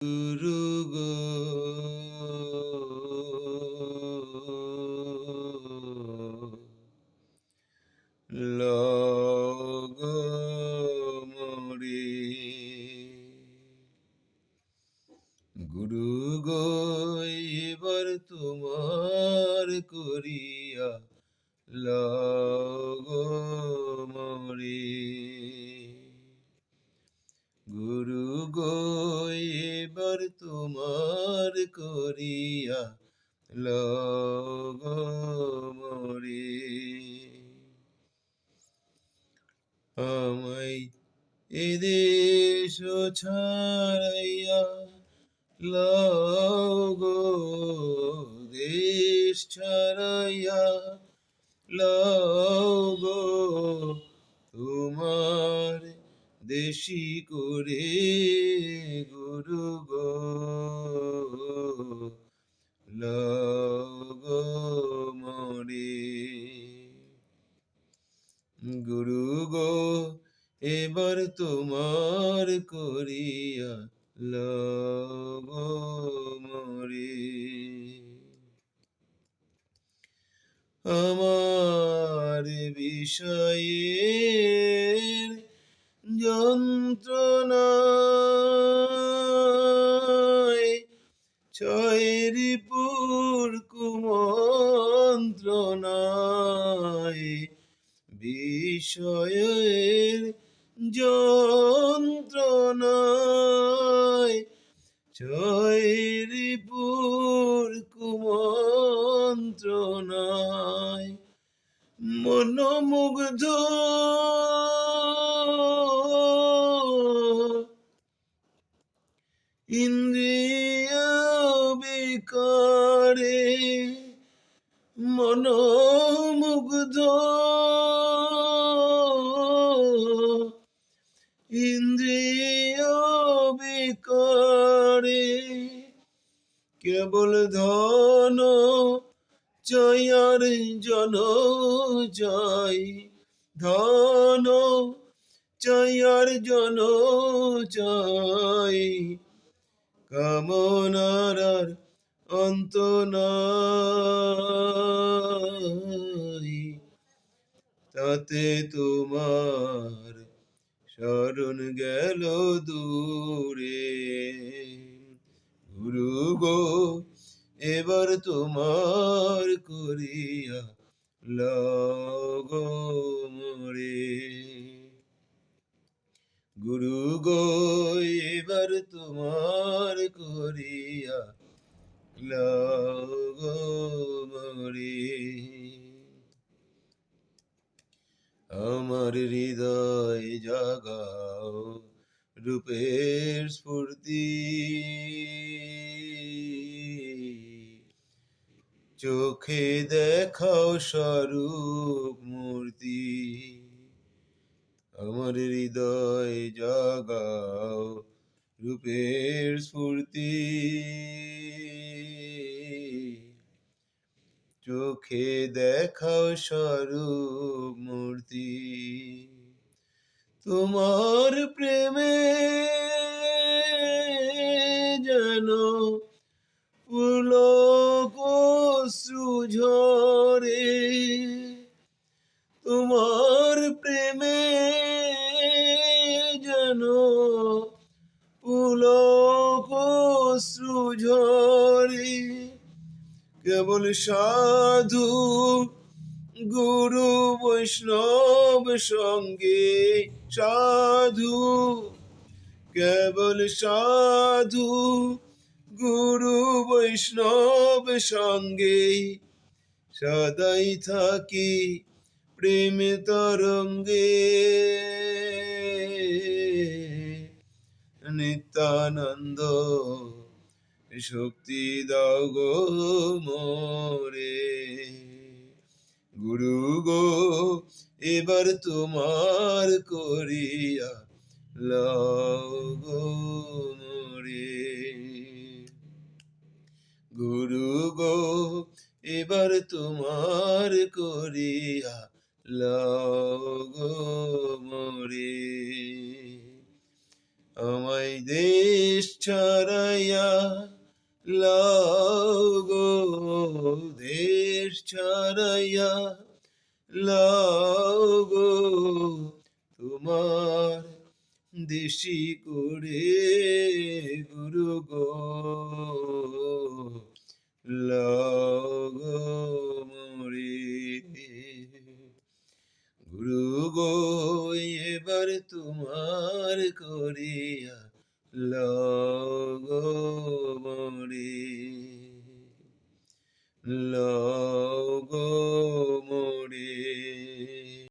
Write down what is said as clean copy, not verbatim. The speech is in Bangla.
গুরু গো লগো মোরে গুরু গো এবার তোমার করিয়া লগো মোরে গুরু গো এবার তোমার করিয়া লগো মোরে আমায় এদেশ ছাড়াইয়া লগো দেশ ছাড়াইয়া লগো তোমার দেশি করে গুরু গো লগো মোরে গুরু গো এবার তোমার করিয়া লগো মোরে আমার বিষয়ের যন্ত্রণায় ছয়ের পুর কুমন্ত্রণায় বিষয়ের যন্ত্রণায় ছয়ের পুর কুমন্ত্রণায় মনোমুগ্ধ ইন্দ্রিয় বিকারে মনোমুগ্ধ ইন্দ্রিয় বিকারে কেবল ধন জয়ার জন জয় ধন জয়ার জন জয় কামনার অন্ত নাই তাতে তোমার শরণ গেল দূরে গুরু গো এবার তোমার করিয়া লগো মোরে গুরু গো এবার তোমার করিয়া লগো মোরে আমার হৃদয় জাগাও রূপের স্ফূর্তি চোখে দেখাও স্বরূপ মূর্তি আমার হৃদয় জাগাও রূপের স্ফূর্তি চোখে দেখাও স্বরূপ মূর্তি তোমার প্রেমে যেন পুলক ঝরে তোমার প্রেমে যেন পুলক ঝরে কেবল সাধু গুরু বৈষ্ণব সঙ্গে সাধু কেবল সাধু গুরু বৈষ্ণব সঙ্গে সদাই থাকি প্রেম তরঙ্গে নিত্যানন্দ শক্তি দাও গো মোরে গুরু গো এবার তোমার করিয়া লগো মোরে গুরু গো এবার তোমার করিয়া লগো মোরে আমায় দেশ ছাড়াই ছাড়াইয়া লাও গো, দেশ ছাড়াইয়া লাও গো, তোমার দেশি করে গুরু গো, লাও গো মোরে। গুরু গো, এবার তোমার করিয়া লাও